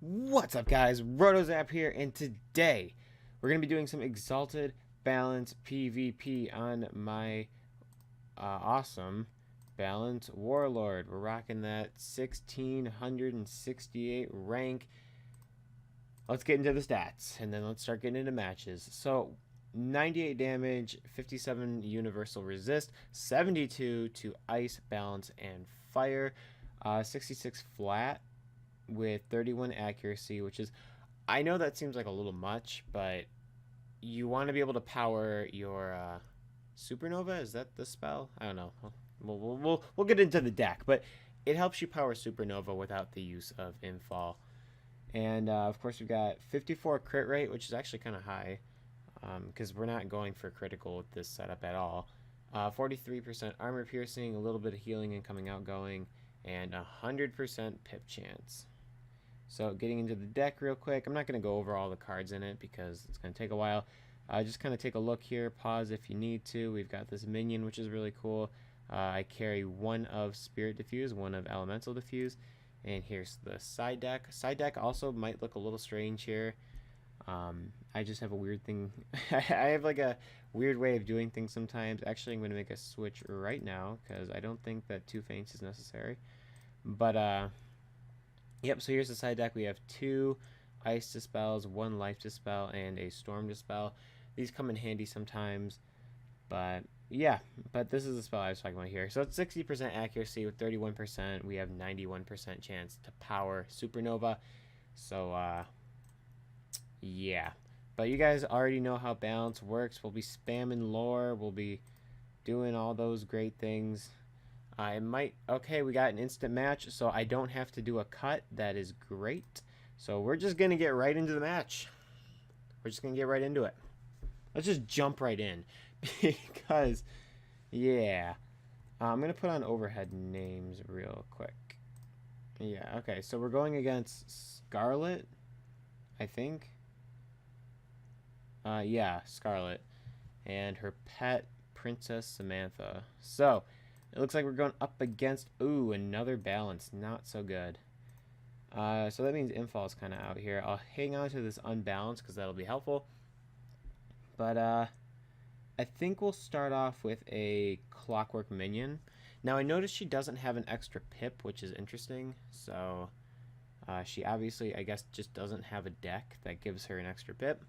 What's up, guys? RotoZap here, and today we're going to be doing some Exalted Balance PvP on my awesome Balance Warlord. We're rocking that 1668 rank. Let's get into the stats, and then let's start getting into matches. So, 98 damage, 57 universal resist, 72 to ice, balance, and fire, 66 flat, with 31 accuracy, which is, I know that seems like a little much, but you want to be able to power your supernova. Is that the spell? I don't know. We'll get into the deck, but it helps you power supernova without the use of infall. And of course, we've got 54 crit rate, which is actually kind of high because we're not going for critical with this setup at all. 43% armor piercing, a little bit of healing and coming outgoing, and 100% pip chance. So getting into the deck real quick, I'm not going to go over all the cards in it because it's going to take a while. Just kind of take a look here, pause if you need to. We've got this minion, which is really cool. I carry one of Spirit Diffuse, one of Elemental Diffuse, and here's the side deck. Side deck also might look a little strange here. I just have a weird thing. I have like a weird way of doing things sometimes. Actually, I'm going to make a switch right now because I don't think that 2 feints is necessary. But, yep, so here's the side deck. We have 2 Ice Dispels, 1 Life Dispel, and a Storm Dispel. These come in handy sometimes, but yeah, but this is the spell I was talking about here. So it's 60% accuracy with 31%. We have 91% chance to power Supernova. So, yeah. But you guys already know how balance works. We'll be spamming lore. We'll be doing all those great things. Okay, we got an instant match, so I don't have to do a cut. That is great. So we're just going to get right into the match. We're just going to get right into it. Let's just jump right in. Because, yeah. I'm going to put on overhead names real quick. Yeah, okay. So we're going against Scarlet, I think. Yeah, Scarlet. And her pet, Princess Samantha. So, it looks like we're going up against, ooh, another balance. Not so good. So that means infall is kind of out here. I'll hang on to this unbalanced because that'll be helpful. But I think we'll start off with a Clockwork Minion. Now I noticed she doesn't have an extra pip, which is interesting. So she obviously, I guess, just doesn't have a deck that gives her an extra pip.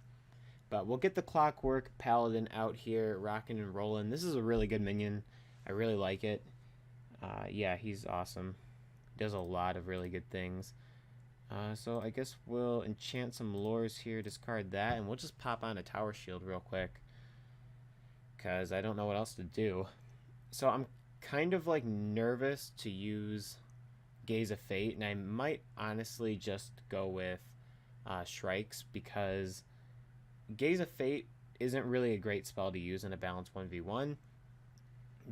But we'll get the Clockwork Paladin out here, rocking and rolling. This is a really good minion. I really like it. Yeah, he's awesome. Does a lot of really good things. So I guess we'll enchant some lures here, discard that, and we'll just pop on a Tower Shield real quick. Because I don't know what else to do. So I'm kind of like nervous to use Gaze of Fate, and I might honestly just go with Shrikes, because Gaze of Fate isn't really a great spell to use in a balanced 1v1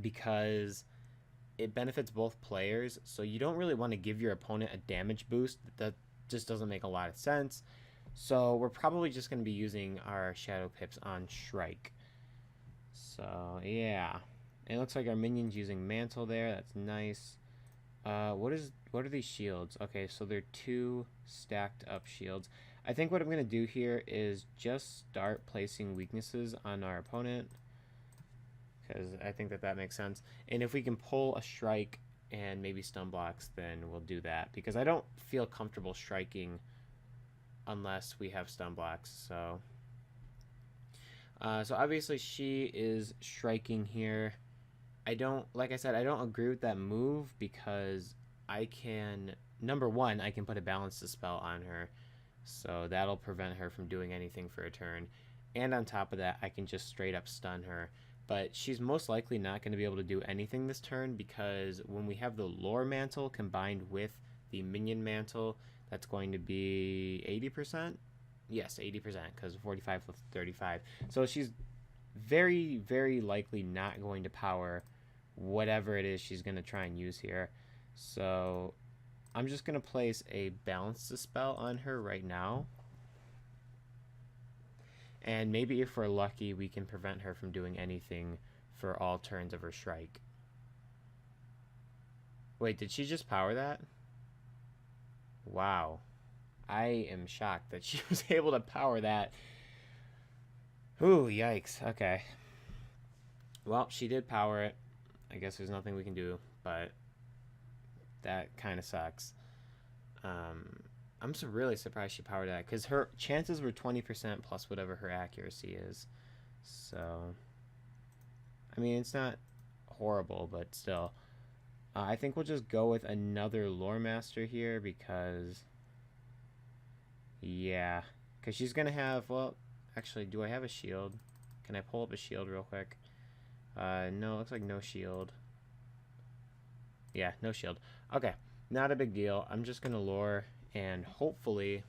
because it benefits both players, so you don't really want to give your opponent a damage boost. That just doesn't make a lot of sense. So we're probably just going to be using our Shadow Pips on Shrike. So yeah, it looks like our minion's using Mantle there. That's nice. What are these shields? Okay, so they're 2 stacked up shields. I think what I'm going to do here is just start placing weaknesses on our opponent, because I think that makes sense. And if we can pull a Strike and maybe stun blocks, then we'll do that, because I don't feel comfortable striking unless we have stun blocks. So so obviously she is striking here. Like I said, I don't agree with that move, because I can, number one, I can put a Balance Dispel on her, so that'll prevent her from doing anything for a turn. And on top of that, I can just straight up stun her. But she's most likely not going to be able to do anything this turn, because when we have the Lore Mantle combined with the Minion Mantle, that's going to be 80%? Yes, 80%, because 45 with 35. So she's very, very likely not going to power whatever it is she's going to try and use here. So I'm just going to place a Balance Dispel on her right now. And maybe if we're lucky, we can prevent her from doing anything for all turns of her Shrike. Wait, did she just power that? Wow. I am shocked that she was able to power that. Ooh, yikes. Okay. Well, she did power it. I guess there's nothing we can do, but that kind of sucks. I'm so really surprised she powered that because her chances were 20% plus whatever her accuracy is. So, I mean, it's not horrible, but still. I think we'll just go with another lore master here because, yeah, because she's gonna have. Well, actually, do I have a shield? Can I pull up a shield real quick? No, looks like no shield. Yeah, no shield. Okay, not a big deal. I'm just gonna lure, and hopefully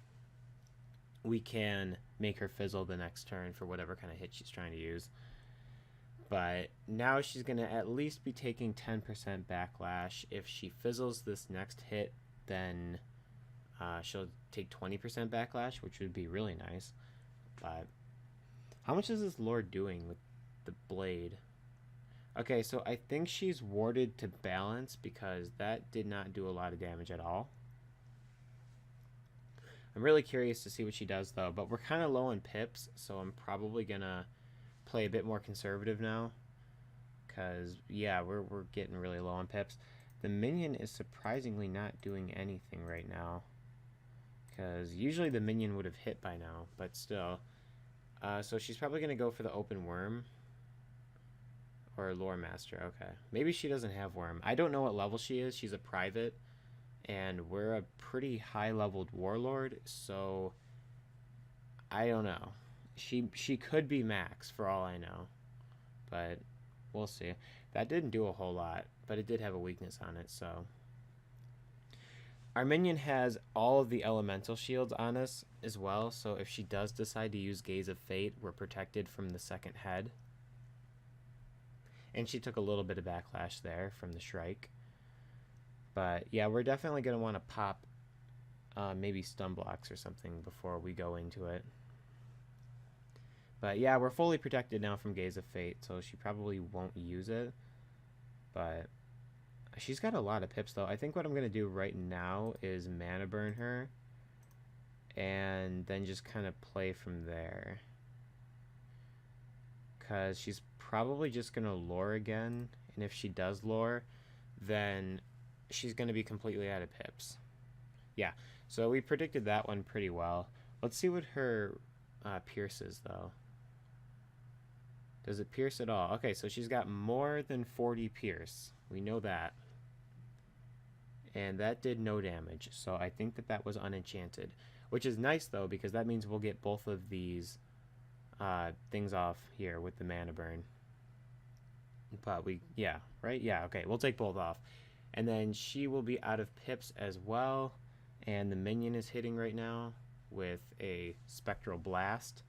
we can make her fizzle the next turn for whatever kind of hit she's trying to use. But now she's going to at least be taking 10% backlash. If she fizzles this next hit, then she'll take 20% backlash, which would be really nice. But how much is this lord doing with the blade? Okay, so I think she's warded to balance because that did not do a lot of damage at all. I'm really curious to see what she does, though. But we're kind of low on pips, so I'm probably going to play a bit more conservative now. Because, yeah, we're getting really low on pips. The minion is surprisingly not doing anything right now. Because usually the minion would have hit by now, but still. So she's probably going to go for the open worm. Or lore master, okay. Maybe she doesn't have worm. I don't know what level she is. She's a private. And we're a pretty high-leveled warlord, so I don't know. She could be max for all I know, but we'll see. That didn't do a whole lot, but it did have a weakness on it, so. Our minion has all of the elemental shields on us as well, so if she does decide to use Gaze of Fate, we're protected from the second head. And she took a little bit of backlash there from the Shrike. But yeah, we're definitely going to want to pop maybe stun blocks or something before we go into it. But yeah, we're fully protected now from Gaze of Fate, so she probably won't use it. But she's got a lot of pips, though. I think what I'm going to do right now is mana burn her. And then just kind of play from there. Because she's probably just going to lure again. And if she does lure, then she's going to be completely out of pips. Yeah, so we predicted that one pretty well. Let's see what her pierces, though. Does it pierce at all? Okay, so she's got more than 40 pierce. We know that. And that did no damage, so I think that that was unenchanted. Which is nice, though, because that means we'll get both of these things off here with the mana burn. But yeah, right? Yeah, okay, we'll take both off. And then she will be out of pips as well. And the minion is hitting right now with a Spectral Blast,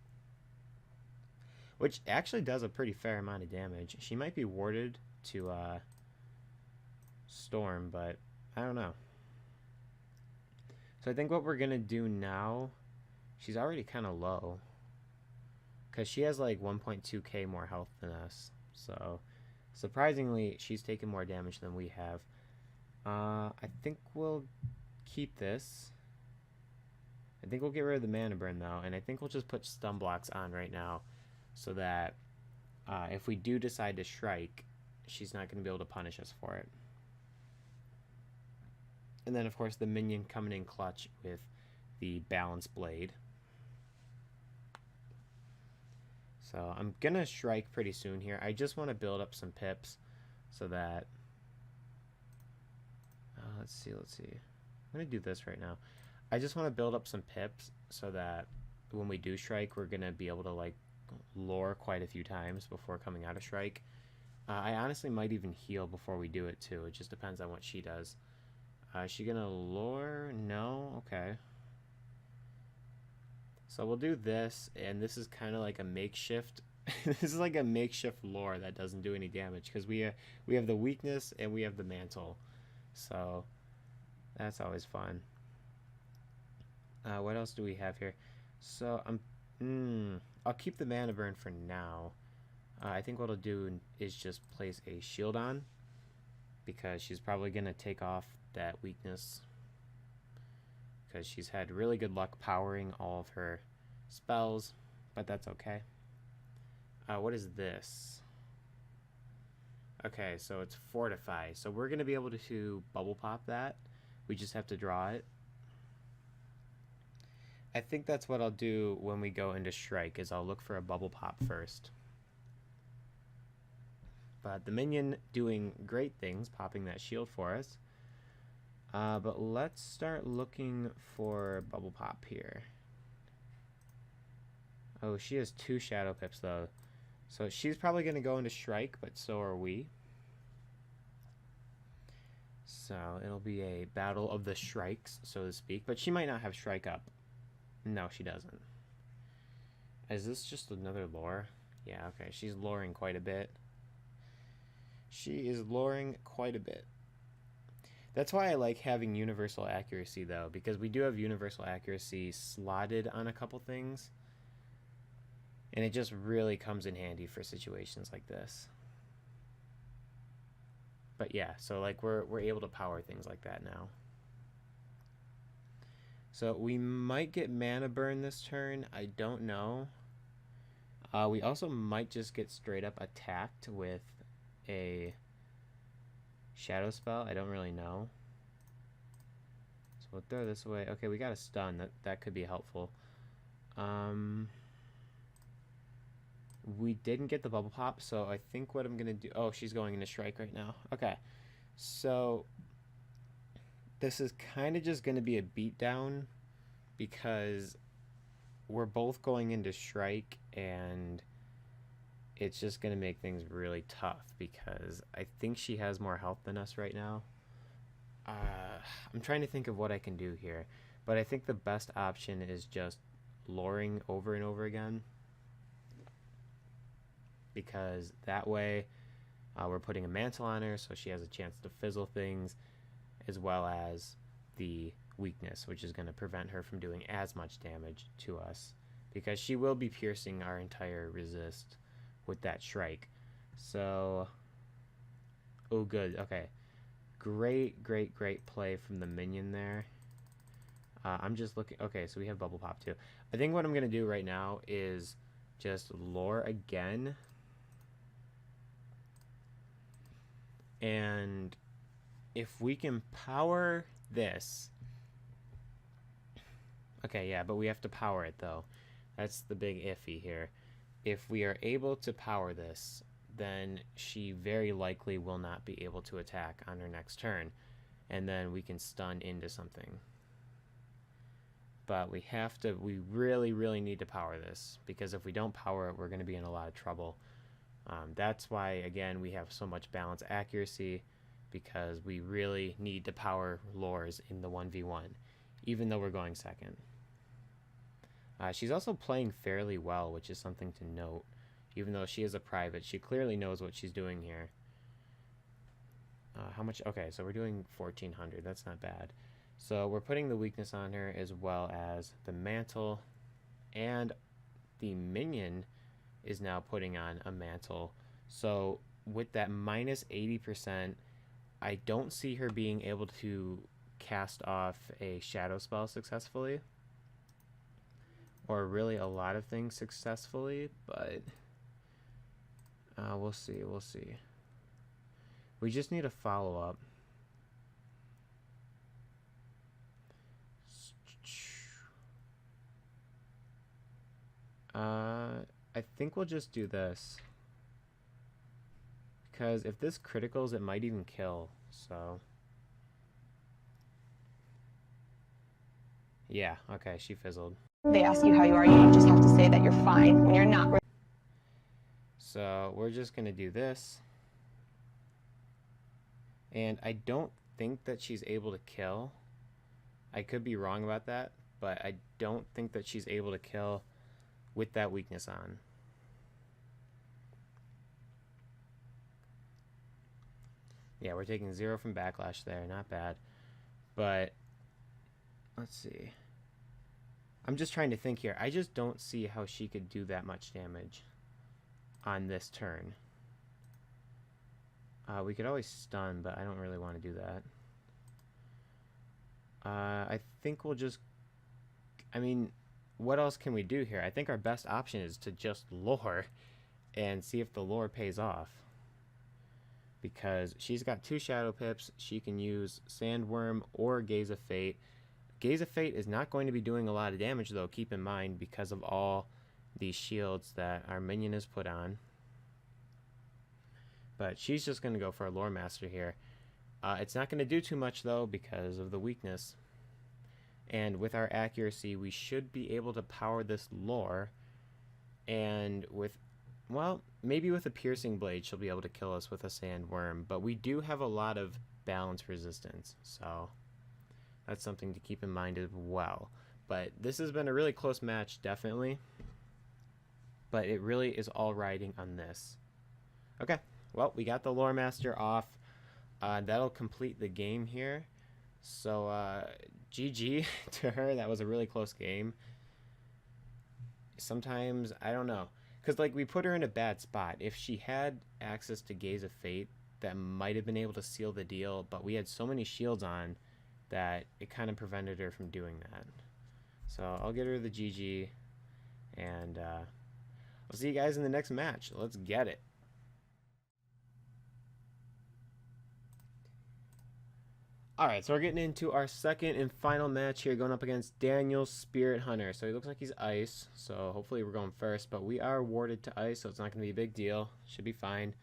which actually does a pretty fair amount of damage. She might be warded to Storm, but I don't know. So I think what we're going to do now, she's already kind of low. Because she has like 1.2k more health than us. So surprisingly, she's taken more damage than we have. I think we'll keep this. I think we'll get rid of the mana burn, though. And I think we'll just put stun blocks on right now. So that if we do decide to strike, she's not going to be able to punish us for it. And then, of course, the minion coming in clutch with the Balance Blade. So I'm going to strike pretty soon here. I just want to build up some pips so that... let's see. I'm going to do this right now. I just want to build up some pips so that when we do strike, we're going to be able to, like, lure quite a few times before coming out of strike. I honestly might even heal before we do it, too. It just depends on what she does. Is she going to lure? No? Okay. So we'll do this, and this is kind of like a makeshift. This is like a makeshift lure that doesn't do any damage because we have the weakness and we have the mantle. So that's always fun. What else do we have here? So I'll keep the mana burn for now. I think what I'll do is just place a shield on because she's probably going to take off that weakness. because she's had really good luck powering all of her spells, but that's okay. What is this? Okay, so it's Fortify. So we're going to be able to bubble pop that. We just have to draw it. I think that's what I'll do when we go into Strike, is I'll look for a bubble pop first. But the minion doing great things, popping that shield for us. But let's start looking for bubble pop here. Oh, she has 2 Shadow Pips though. So she's probably going to go into Strike, but so are we. So it'll be a battle of the Shrikes, so to speak. But she might not have Strike up. No, she doesn't. Is this just another lore? Yeah, okay. She's loring quite a bit. She is loring quite a bit. That's why I like having universal accuracy, though, because we do have universal accuracy slotted on a couple things. And it just really comes in handy for situations like this. But yeah, so like we're able to power things like that now. So we might get mana burn this turn. I don't know. We also might just get straight up attacked with a shadow spell. I don't really know. So we'll throw this away. Okay, we got a stun. That could be helpful. We didn't get the bubble pop, so I think what I'm gonna do. Oh, she's going into Strike right now. Okay, so this is kind of just gonna be a beatdown because we're both going into Strike, and it's just gonna make things really tough because I think she has more health than us right now. I'm trying to think of what I can do here, but I think the best option is just loring over and over again, because that way we're putting a mantle on her so she has a chance to fizzle things, as well as the weakness, which is going to prevent her from doing as much damage to us, because she will be piercing our entire resist with that Strike. So, oh good, okay. Great play from the minion there. I'm just looking, okay, so we have bubble pop too. I think what I'm going to do right now is just lore again. And if we can power this. Okay, yeah, but we have to power it though. That's the big iffy here. If we are able to power this, then she very likely will not be able to attack on her next turn. And then we can stun into something. But we really need to power this, because if we don't power it, we're going to be in a lot of trouble. That's why, again, we have so much balance accuracy, because we really need to power lores in the 1v1, even though we're going second. She's also playing fairly well, which is something to note. Even though she is a private, she clearly knows what she's doing here. How much? Okay, so we're doing 1400. That's not bad. So we're putting the weakness on her, as well as the mantle, and the minion is now putting on a mantle. So with that minus 80%, I don't see her being able to cast off a shadow spell successfully, or really a lot of things successfully, but we'll see. We just need a follow-up. I think we'll just do this, because if this criticals, it might even kill. So yeah, okay, she fizzled. They ask you how you are, you just have to say that you're fine when you're not. So we're just gonna do this, and I don't think that she's able to kill. I could be wrong about that, but I don't think that she's able to kill with that weakness on. Yeah, we're taking 0 from backlash there, not bad. But let's see. I'm just trying to think here. I just don't see how she could do that much damage on this turn. We could always stun, but I don't really want to do that. I think we'll just... I mean, what else can we do here? I think our best option is to just lure and see if the lure pays off. Because she's got 2 Shadow Pips. She can use Sandworm or Gaze of Fate. Gaze of Fate is not going to be doing a lot of damage, though, keep in mind, because of all these shields that our minion has put on. But she's just going to go for a Lore Master here. It's not going to do too much, though, because of the weakness. And with our accuracy, we should be able to power this lore. And with, well, maybe with a piercing blade, she'll be able to kill us with a sandworm. But we do have a lot of balance resistance, so that's something to keep in mind as well. But this has been a really close match, definitely. But it really is all riding on this. Okay, well, we got the Lore Master off. That'll complete the game here. So, GG to her. That was a really close game. Sometimes, I don't know. Because, like, we put her in a bad spot. If she had access to Gaze of Fate, that might have been able to seal the deal. But we had so many shields on that it kind of prevented her from doing that. So, I'll get her the GG. And, I'll see you guys in the next match. Let's get it. Alright, so we're getting into our second and final match here, going up against Daniel Spirit Hunter. So he looks like he's ice, so hopefully we're going first. But we are warded to ice, so it's not going to be a big deal. Should be fine.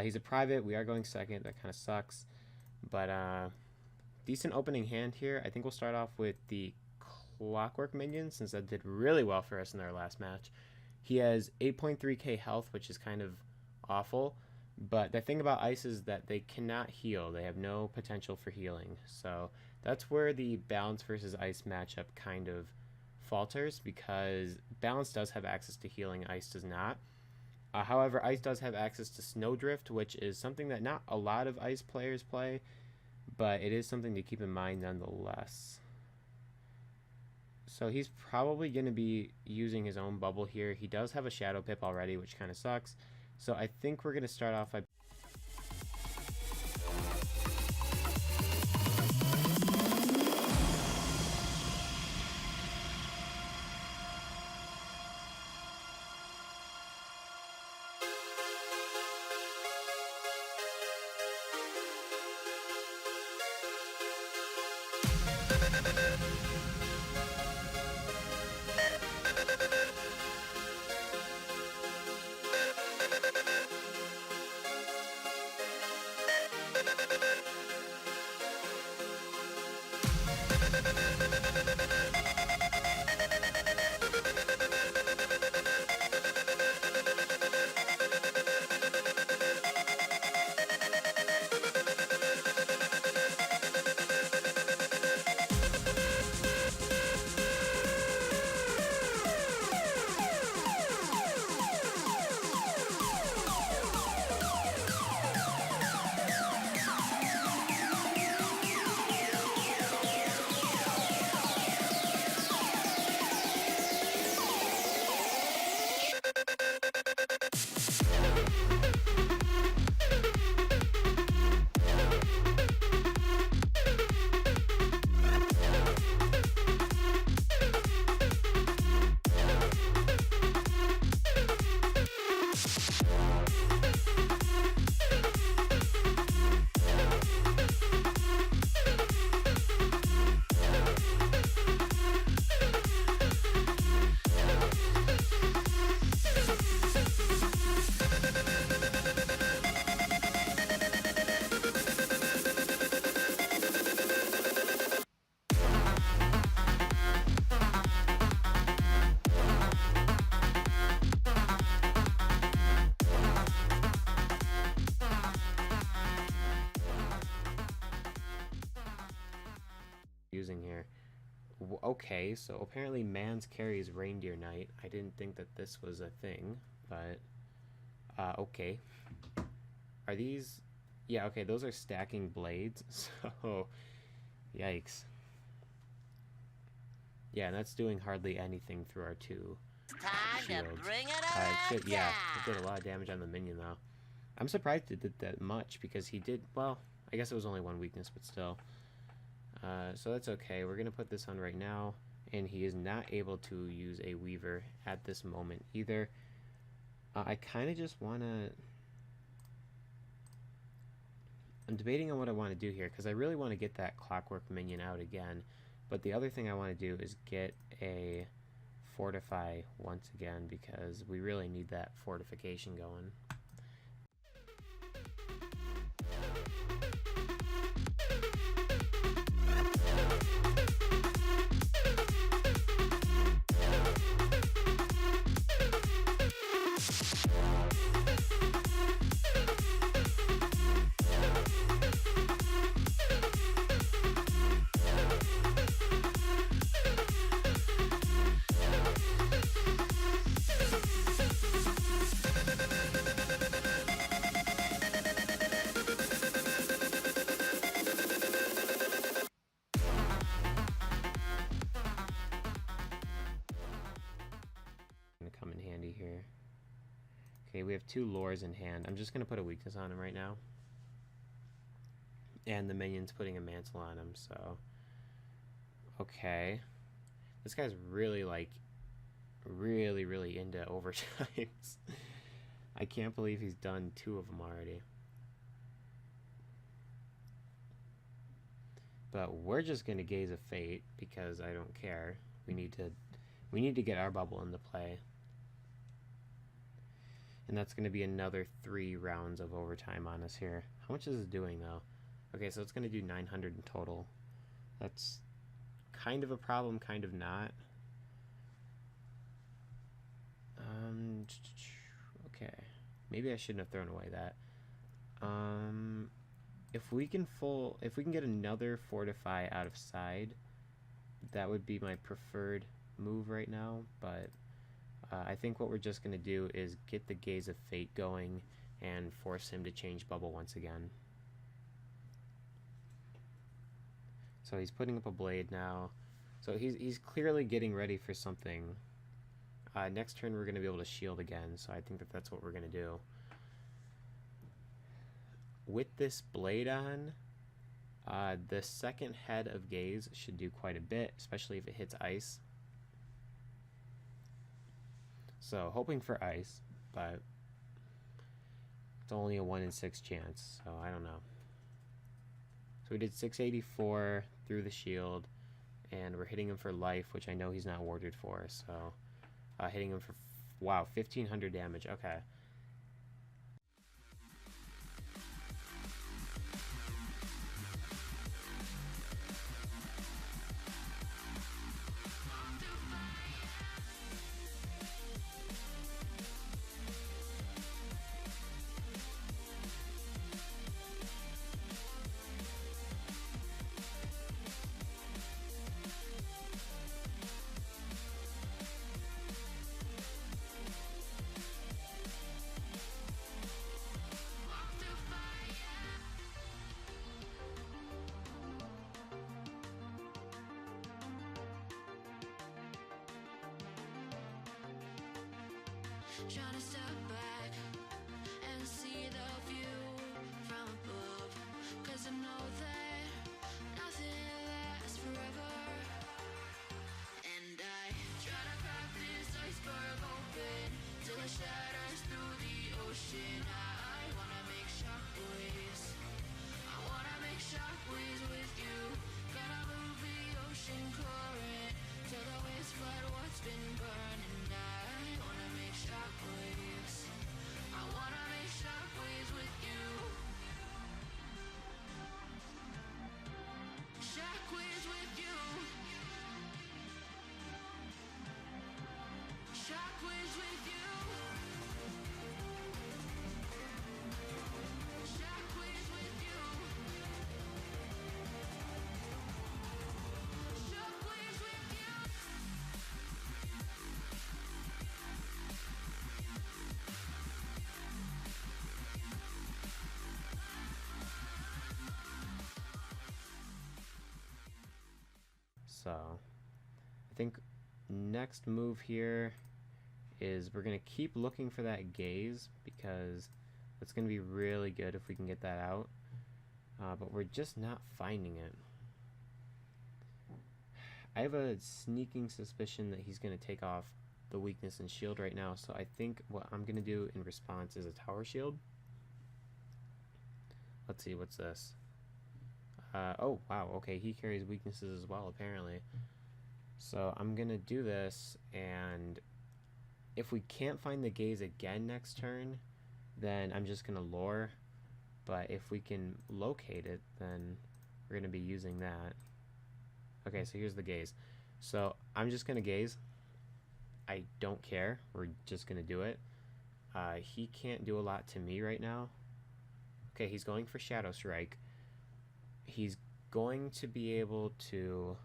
He's a private. We are going second. That kind of sucks. But decent opening hand here. I think we'll start off with the Clockwork Minion, since that did really well for us in our last match. He has 8.3k health, which is kind of awful. But the thing about ice is that they cannot heal. They have no potential for healing. So that's where the balance versus ice matchup kind of falters, because balance does have access to healing, ice does not. However, ice does have access to Snowdrift, which is something that not a lot of ice players play, but it is something to keep in mind nonetheless. So he's probably going to be using his own bubble here. He does have a Shadow Pip already, which kind of sucks. So I think we're going to start off by... using here. Okay, so apparently Mans carries Reindeer Knight. I didn't think that this was a thing, but okay. Are these... Yeah, okay, those are stacking blades, so yikes. Yeah, and that's doing hardly anything through our 2 shields. Yeah, it did a lot of damage on the minion, though. I'm surprised it did that much, because he did... Well, I guess it was only 1 weakness, but still. So that's okay. We're going to put this on right now, and he is not able to use a Weaver at this moment either. I kind of just want to... I'm debating on what I want to do here, because I really want to get that Clockwork minion out again. But the other thing I want to do is get a Fortify once again, because we really need that fortification going. Come in handy here. Okay, we have 2 lures in hand. I'm just going to put a weakness on him right now. And the minion's putting a mantle on him, so... Okay. This guy's really, like, really into overtimes. I can't believe he's done 2 of them already. But we're just going to Gaze of Fate, because I don't care. We need to get our bubble into play. And that's going to be another 3 rounds of overtime on us here. How much is it doing, though? Okay, so it's going to do 900 in total. That's kind of a problem, kind of not. Okay. Maybe I shouldn't have thrown away that. If we can get another Fortify out of side, that would be my preferred move right now, but... I think what we're just going to do is get the Gaze of Fate going and force him to change bubble once again. So he's putting up a blade now. So he's clearly getting ready for something. Next turn we're going to be able to shield again, so I think that's what we're going to do. With this blade on, the second head of Gaze should do quite a bit, especially if it hits ice. So, hoping for ice, but it's only a 1 in 6 chance, so I don't know. So we did 684 through the shield, and we're hitting him for life, which I know he's not warded for, so hitting him for, wow, 1500 damage, okay. Trying to step back and see the view from above, 'cause I know that nothing lasts forever. And I try to crack this iceberg open till it shatters through the ocean. I wanna make shockwaves. I wanna make shockwaves with you. Gotta move the ocean current till the waves flood what's been burning. I wanna make shockwaves. I wanna make shockwaves with you. Shockwaves with you. Shockwaves with you. Shockwaves with you. Shockwaves with you. So, I think next move here is we're going to keep looking for that Gaze, because it's going to be really good if we can get that out. But we're just not finding it. I have a sneaking suspicion that he's going to take off the weakness and shield right now, so I think what I'm going to do in response is a tower shield. Let's see, what's this? Oh, wow, okay, he carries weaknesses as well, apparently. So I'm going to do this, and if we can't find the gaze again next turn, then I'm just going to lure. But if we can locate it, then we're going to be using that. Okay, so here's the gaze. So I'm just going to gaze. I don't care. We're just going to do it. He can't do a lot to me right now. Okay, he's going for Shadow Strike. He's going to be able to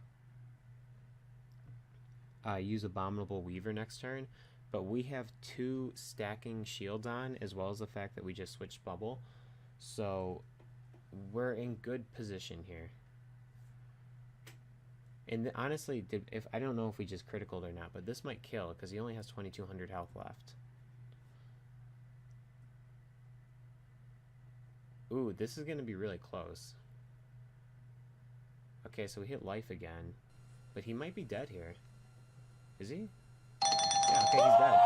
use Abominable Weaver next turn, but we have 2 stacking shields on, as well as the fact that we just switched Bubble. So we're in good position here. And honestly, if I don't know if we just criticaled or not, but this might kill because he only has 2200 health left. Ooh, this is going to be really close. Okay, so we hit life again, but he might be dead here. Is he? Yeah, okay, he's dead.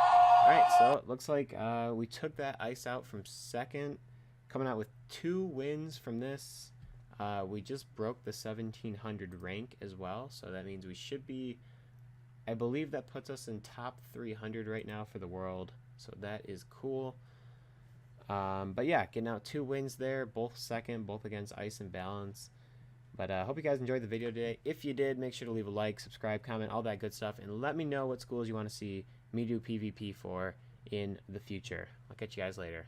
Alright, so it looks like we took that ice out from second, coming out with 2 wins from this. We just broke the 1700 rank as well, so that means we should be, I believe that puts us in top 300 right now for the world, so that is cool. But yeah, getting out 2 wins there, both second, both against Ice and Balance. But I hope you guys enjoyed the video today. If you did, make sure to leave a like, subscribe, comment, all that good stuff, and let me know what schools you want to see me do PvP for in the future. I'll catch you guys later.